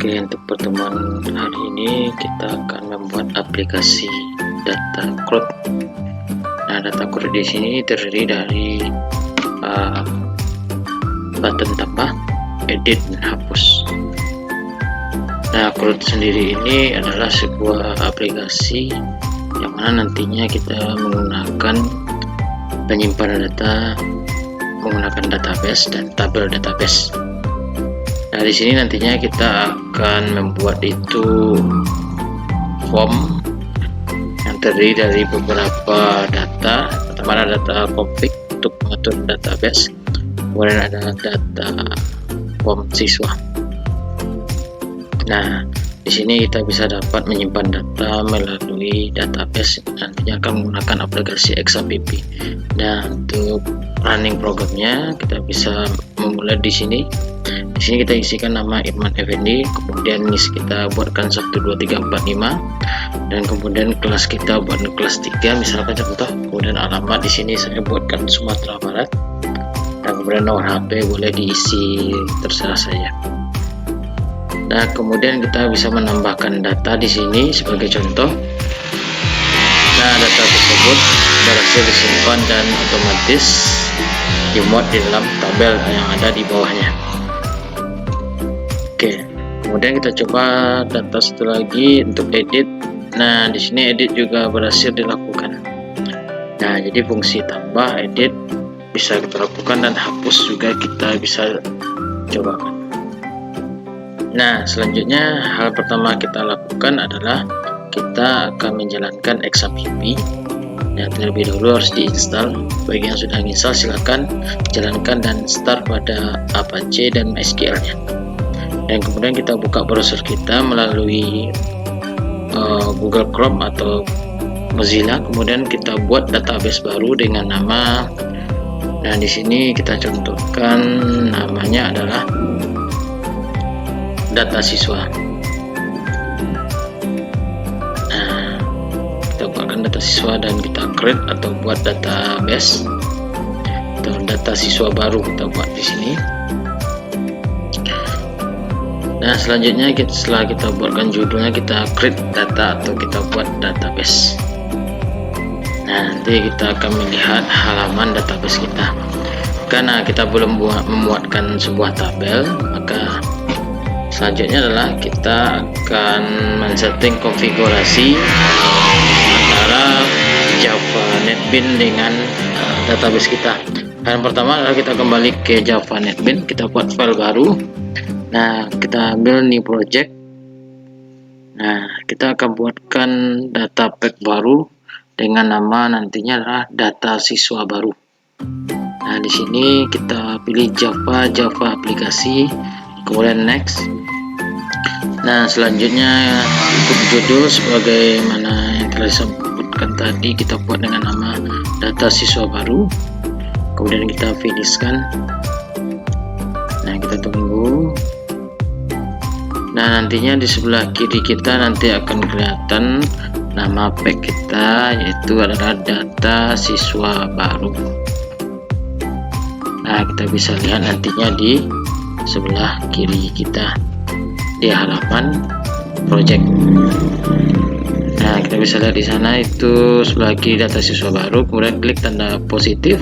Oke, untuk pertemuan hari ini kita akan membuat aplikasi data crowd. Nah, data crowd di sini terdiri dari button tambah, edit, dan hapus. Nah, crowd sendiri ini adalah sebuah aplikasi yang mana nantinya kita menggunakan penyimpanan data menggunakan database dan tabel database. Nah, di sini nantinya kita akan membuat itu form yang terdiri dari beberapa data. Pertama ada data config untuk mengatur database, kemudian ada data form siswa. Nah, di sini kita bisa dapat menyimpan data melalui database, nantinya akan menggunakan aplikasi XAPP. Nah, untuk running programnya kita bisa memulai di sini. Di sini kita isikan nama Irman Effendi, kemudian NIS kita buatkan 12345, dan kemudian kelas kita buat kelas 3 misalkan contoh. Kemudian alamat di sini saya buatkan Sumatera Barat, dan kemudian nomor HP boleh diisi terserah saya. Nah, kemudian kita bisa menambahkan data di sini sebagai contoh. Nah, data tersebut berhasil disimpan dan otomatis dimuat di dalam tabel yang ada di bawahnya. Oke, kemudian kita coba data satu lagi untuk edit. Nah, di sini edit juga berhasil dilakukan. Nah, jadi fungsi tambah, edit bisa kita lakukan, dan hapus juga kita bisa coba. Nah, selanjutnya hal pertama kita lakukan adalah kita akan menjalankan XAPP. Nah, terlebih dahulu harus diinstal. Bagi yang sudah install silakan jalankan dan start pada Apache dan MySQL-nya. Dan kemudian kita buka browser kita melalui Google Chrome atau Mozilla. Kemudian kita buat database baru dengan nama. Nah, di sini kita contohkan namanya adalah data siswa. Nah, kita buatkan data siswa dan kita create atau buat database atau data siswa baru kita buat di sini. Nah, selanjutnya setelah kita buatkan judulnya, kita create data atau kita buat database. Nah, nanti kita akan melihat halaman database kita. Karena kita belum memuatkan sebuah tabel, maka selanjutnya adalah kita akan men-setting konfigurasi antara Java NetBeans dengan database kita. Dan pertama adalah kita kembali ke Java NetBeans, kita buat file baru. Nah, kita ambil new project. Nah, kita akan buatkan data pack baru dengan nama nantinya adalah data siswa baru. Nah, di sini kita pilih Java aplikasi, kemudian next. Nah, selanjutnya untuk judul sebagaimana yang telah disebutkan tadi, kita buat dengan nama data siswa baru. Kemudian kita finishkan. Nah, kita tunggu. Nah, nantinya di sebelah kiri kita nanti akan kelihatan nama pack kita, yaitu adalah data siswa baru. Nah, kita bisa lihat nantinya di sebelah kiri kita di halaman project. Nah, kita bisa lihat di sana itu sebelah kiri data siswa baru, kemudian klik tanda positif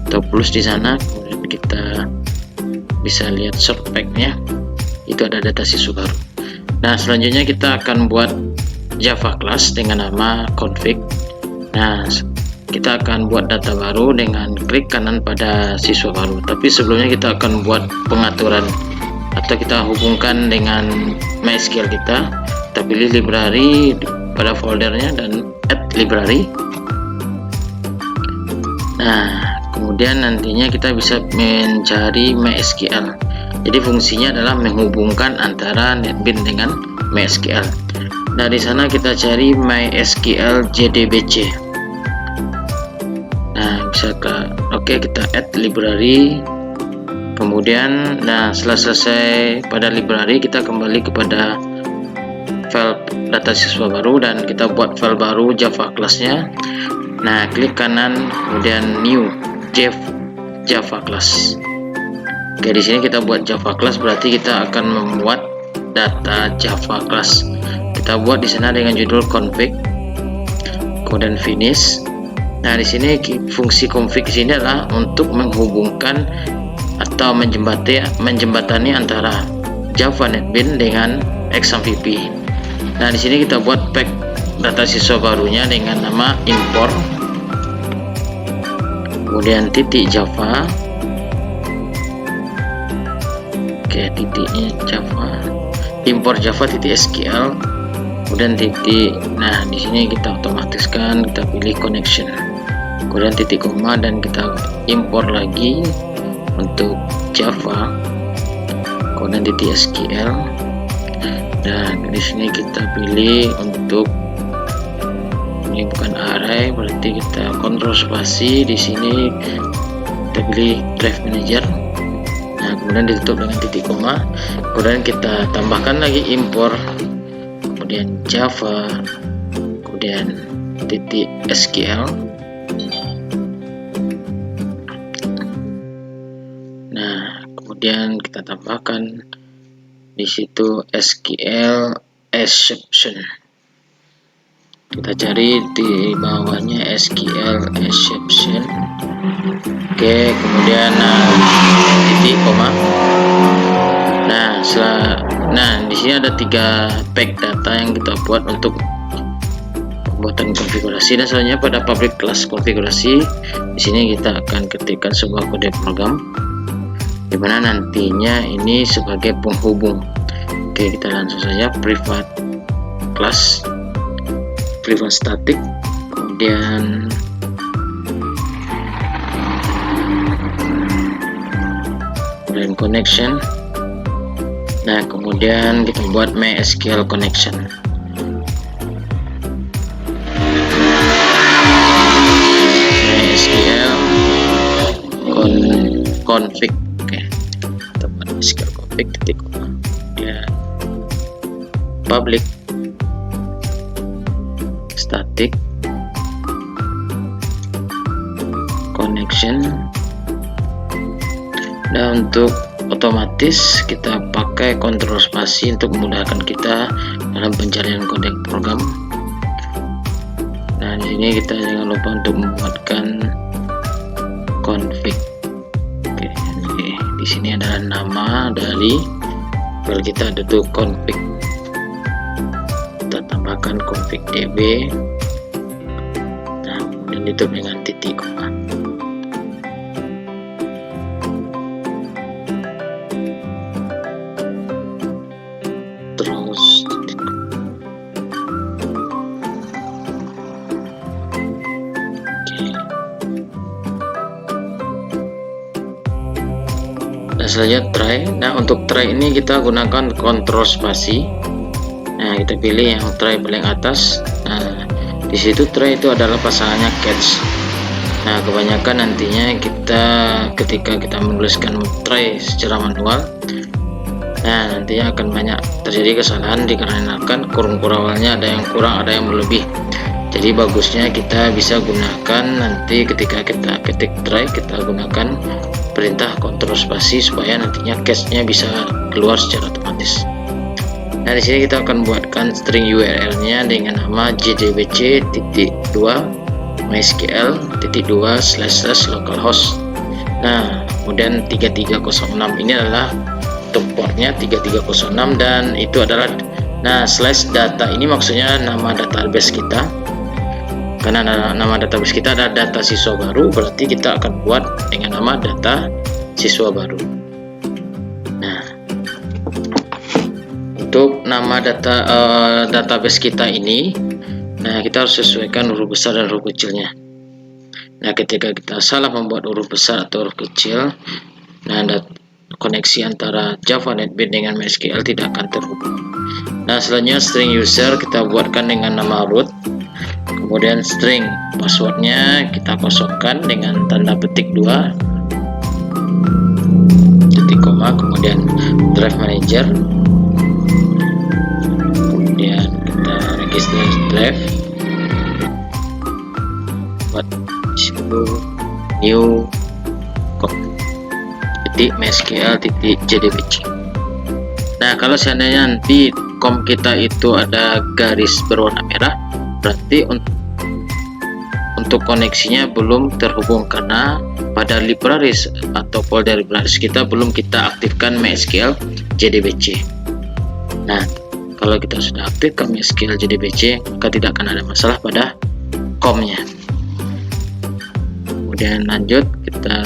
atau plus di sana, kemudian kita bisa lihat short pack-nya, itu ada data siswa baru. Nah, selanjutnya kita akan buat Java class dengan nama config. Nah, kita akan buat data baru dengan klik kanan pada siswa baru, tapi sebelumnya kita akan buat pengaturan atau kita hubungkan dengan MySQL kita. Kita pilih library pada foldernya dan add library. Nah, kemudian nantinya kita bisa mencari MySQL. Jadi fungsinya adalah menghubungkan antara NetBeans dengan MySQL. Nah, di sana kita cari MySQL JDBC. Nah, bisa kita add library. Kemudian, nah, setelah selesai pada library, kita kembali kepada file data siswa baru dan kita buat file baru Java class-nya. Nah, klik kanan, kemudian new Java class. Oke, di sini kita buat Java class, berarti kita akan membuat data Java class. Kita buat di sana dengan judul config, kemudian finish. Nah, di sini fungsi config di sini adalah untuk menghubungkan atau menjembatani antara Java NetBeans dengan XAMPP. Nah, di sini kita buat pack data siswa barunya dengan nama import, kemudian titik Java, titiknya Java, import Java titik SQL, kemudian titik. Nah, di sini kita otomatiskan, kita pilih connection, kemudian titik koma, dan kita import lagi untuk Java, kemudian titik SQL. Dan di sini kita pilih untuk ini bukan array, berarti kita kontrol spasi. Di sini kita pilih drive manager. Nah, kemudian ditutup dengan titik koma, kemudian kita tambahkan lagi import, kemudian Java, kemudian titik SQL. Nah, kemudian kita tambahkan di situ SQL exception. Kita cari di bawahnya SQL exception. Oke, kemudian titik koma. Nah, di sini ada 3 pack data yang kita buat untuk pembuatan konfigurasi, dan selanjutnya pada public class konfigurasi di sini kita akan ketikkan sebuah kode program di mana nantinya ini sebagai penghubung. Oke, kita langsung saja private class, private static, kemudian connection. Nah, kemudian kita buat MySQL connection. MySQL config. Oke, kita buat MySQL config titik koma, kemudian public static connection. Nah, untuk otomatis kita pakai kontrol spasi untuk memudahkan kita dalam pencarian kode program. Nah, di sini kita jangan lupa untuk membuatkan config. Oke, di sini adalah nama dari file kita, ada tuh config. Kita tambahkan config db. Nah, kemudian ditutup dengan titik koma. Nah, selanjutnya try. Nah, untuk try ini kita gunakan kontrol spasi. Nah, kita pilih yang try paling atas. Nah, di situ try itu adalah pasangannya catch. Nah, kebanyakan nantinya kita ketika kita menuliskan try secara manual, nah nantinya akan banyak terjadi kesalahan dikarenakan kurung awalnya ada yang kurang, ada yang berlebih. Jadi bagusnya kita bisa gunakan nanti ketika kita ketik try, kita gunakan perintah kontrol spasi supaya nantinya cache-nya bisa keluar secara otomatis. Nah, di sini kita akan buatkan string URL-nya dengan nama jdbc.2 mysql.2/localhost. Nah, kemudian 3306 ini adalah untuk portnya 3306, dan itu adalah /data ini maksudnya nama database kita. Karena nama database kita ada data siswa baru, berarti kita akan buat dengan nama data siswa baru. Nah, untuk nama database kita ini, nah kita harus sesuaikan huruf besar dan huruf kecilnya. Nah, ketika kita salah membuat huruf besar atau huruf kecil, nah koneksi antara Java NetBeans dengan MySQL tidak akan terhubung. Nah, selanjutnya string user kita buatkan dengan nama root. Kemudian string passwordnya kita kosongkan dengan tanda petik 2 titik koma, kemudian drive manager, kemudian kita register drive, buat situ new titik mysql titik jdbc. Nah, Nah, kalau seandainya nanti COM kita itu ada garis berwarna merah, berarti untuk koneksinya belum terhubung, karena pada libraries atau folder libraries kita belum kita aktifkan MySQL JDBC. Nah, kalau kita sudah aktifkan MySQL JDBC, maka tidak akan ada masalah pada COM-nya. Kemudian lanjut, kita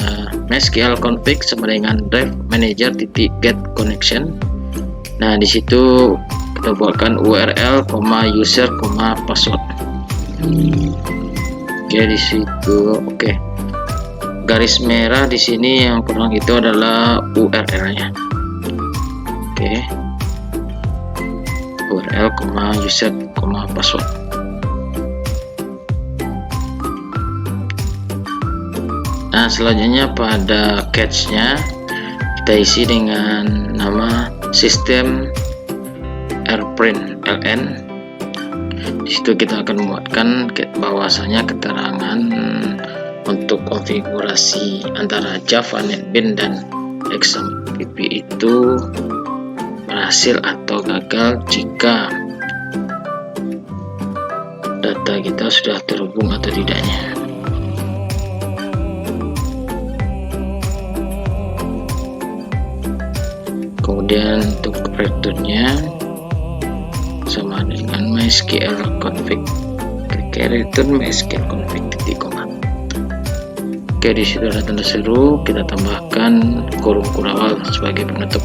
MySQL config sama dengan drive manager .get connection. Nah, di situ kita buatkan URL, user, password. Oke, di situ oke. Garis merah di sini yang kurang itu adalah URL-nya. Oke. URL, user, password. Nah, selanjutnya pada cache-nya kita isi dengan nama sistem airprint ln. Di situ kita akan membuatkan bahwasanya keterangan untuk konfigurasi antara Java NetBeans dan XAMPP itu berhasil atau gagal jika data kita sudah terhubung atau tidaknya. Kemudian untuk returnnya sama dengan MySQL config, return MySQL config titik koma. Oke, di situ ada tanda seru, kita tambahkan kurung kurawal sebagai penutup.